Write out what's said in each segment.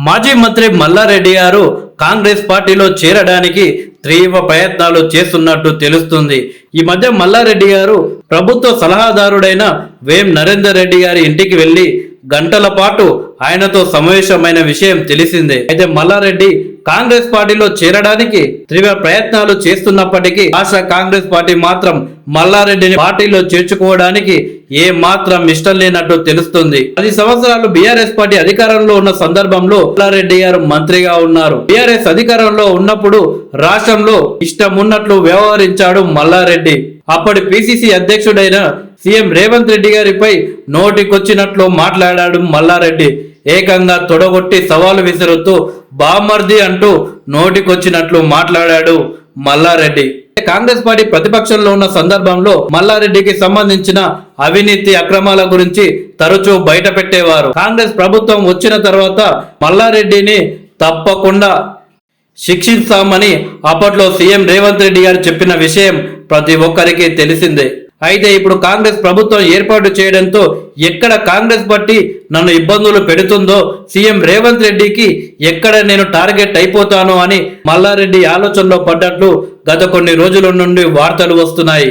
మాజీ మంత్రి మల్లారెడ్డి గారు కాంగ్రెస్ పార్టీలో చేరడానికి తీవ్ర ప్రయత్నాలు చేస్తున్నట్టు తెలుస్తుంది. ఈ మధ్య మల్లారెడ్డి గారు ప్రభుత్వ సలహాదారుడైన వేం నరేందర్ రెడ్డి గారి ఇంటికి వెళ్లి గంటల పాటు ఆయనతో సమావేశమైన విషయం తెలిసిందే. అయితే మల్లారెడ్డి కాంగ్రెస్ పార్టీలో చేరడానికి తీవ్ర ప్రయత్నాలు చేస్తున్నప్పటికీ రాష్ట్ర కాంగ్రెస్ పార్టీ మాత్రం మల్లారెడ్డిని పార్టీలో చేర్చుకోవడానికి ఏ మాత్రం ఇష్టం లేనట్టు తెలుస్తుంది. 10 సంవత్సరాలు బీఆర్ఎస్ పార్టీ అధికారంలో ఉన్న సందర్భంలో మల్లారెడ్డి గారు మంత్రిగా ఉన్నారు. బీఆర్ఎస్ అధికారంలో ఉన్నప్పుడు రాష్ట్రంలో ఇష్టం ఉన్నట్లు వ్యవహరించాడు మల్లారెడ్డి. అప్పటి పిసిసి అధ్యక్షుడైన సీఎం రేవంత్ రెడ్డి గారిపై నోటికొచ్చినట్లు మాట్లాడాడు మల్లారెడ్డి. ఏకంగా తొడగొట్టి సవాలు విసురుతూ బామర్ది అంటూ నోటికొచ్చినట్లు మాట్లాడాడు మల్లారెడ్డి. కాంగ్రెస్ పార్టీ ప్రతిపక్షంలో ఉన్న సందర్భంలో మల్లారెడ్డికి సంబంధించిన అవినీతి అక్రమాల గురించి తరచూ బయట పెట్టేవారు. కాంగ్రెస్ ప్రభుత్వం వచ్చిన తర్వాత మల్లారెడ్డిని తప్పకుండా శిక్షిస్తామని అప్పట్లో సీఎం రేవంత్ రెడ్డి గారు చెప్పిన విషయం ప్రతి ఒక్కరికి తెలిసిందే. అయితే ఇప్పుడు కాంగ్రెస్ ప్రభుత్వం ఏర్పాటు చేయడంతో ఎక్కడ కాంగ్రెస్ పార్టీ నన్ను ఇబ్బందులు పెడుతుందో సీఎం రేవంత్ రెడ్డికి ఎక్కడ నేను టార్గెట్ అయిపోతాను అని మల్లారెడ్డి ఆలోచనలో పడ్డట్లు గత కొన్ని రోజుల నుండి వార్తలు వస్తున్నాయి.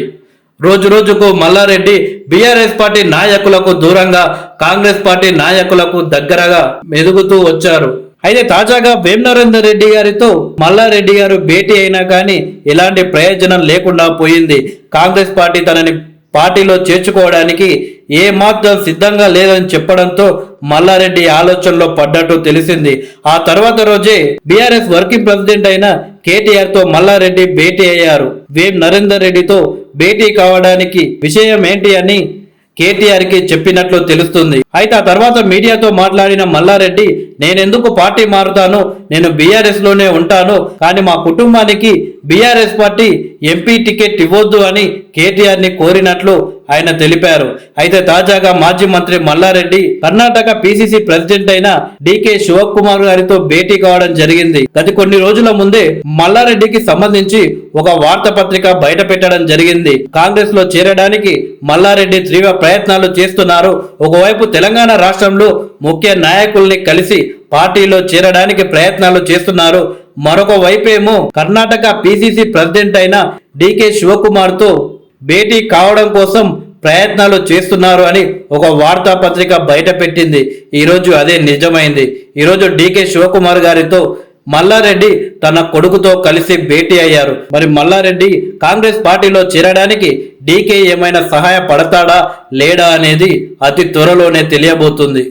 రోజు రోజుకు మల్లారెడ్డి బీఆర్ఎస్ పార్టీ నాయకులకు దూరంగా కాంగ్రెస్ పార్టీ నాయకులకు దగ్గరగా ఎదుగుతూ వచ్చారు. అయితే తాజాగా వేం నరేందర్ రెడ్డి గారితో మల్లారెడ్డి గారు భేటీ అయినా కానీ ఎలాంటి ప్రయోజనం లేకుండా పోయింది. కాంగ్రెస్ పార్టీ తనని పార్టీలో చేర్చుకోవడానికి ఏ మాత్రం సిద్ధంగా లేదని చెప్పడంతో మల్లారెడ్డి ఆలోచనలో పడ్డట్టు తెలిసింది. ఆ తర్వాత రోజే బీఆర్ఎస్ వర్కింగ్ ప్రెసిడెంట్ అయిన కేటీఆర్ తో మల్లారెడ్డి భేటీ అయ్యారు. వేం నరేందర్ రెడ్డితో భేటీ కావడానికి విషయం ఏంటి అని కేటీఆర్ కి చెప్పినట్లు తెలుస్తుంది. అయితే ఆ తర్వాత మీడియాతో మాట్లాడిన మల్లారెడ్డి, నేనెందుకు పార్టీ మారుతాను, నేను బీఆర్ఎస్ లోనే ఉంటాను, కానీ మా కుటుంబానికి బీఆర్ఎస్ పార్టీ ఎంపీ టికెట్ ఇవ్వద్దు అని కేటీఆర్ ని కోరినట్లు ఆయన తెలిపారు. అయితే తాజాగా మాజీ మంత్రి మల్లారెడ్డి కర్ణాటక పిసిసి ప్రెసిడెంట్ అయిన డికే శివకుమార్ గారితో భేటీ కావడం జరిగింది. గత కొన్ని రోజుల ముందే మల్లారెడ్డికి సంబంధించి ఒక వార్తాపత్రిక బయట పెట్టడం జరిగింది. కాంగ్రెస్ లో చేరడానికి మల్లారెడ్డి తీవ్ర ప్రయత్నాలు చేస్తున్నారు. ఒకవైపు తెలంగాణ రాష్ట్రంలో ముఖ్య నాయకుల్ని కలిసి పార్టీలో చేరడానికి ప్రయత్నాలు చేస్తున్నారు. మరొక వైపేమో కర్ణాటక పిసిసి ప్రెసిడెంట్ అయిన డికే శివకుమార్ తో భేటీ కావడం కోసం ప్రయత్నాలు చేస్తున్నారు అని ఒక వార్తాపత్రిక బయట పెట్టింది. ఈరోజు అదే నిజమైంది. ఈరోజు డికే శివకుమార్ గారితో మల్లారెడ్డి తన కొడుకుతో కలిసి భేటీ అయ్యారు. మరి మల్లారెడ్డి కాంగ్రెస్ పార్టీలో చేరడానికి డీకే ఏమైనా సహాయపడతాడా లేడా అనేది అతి త్వరలోనే తెలియబోతుంది.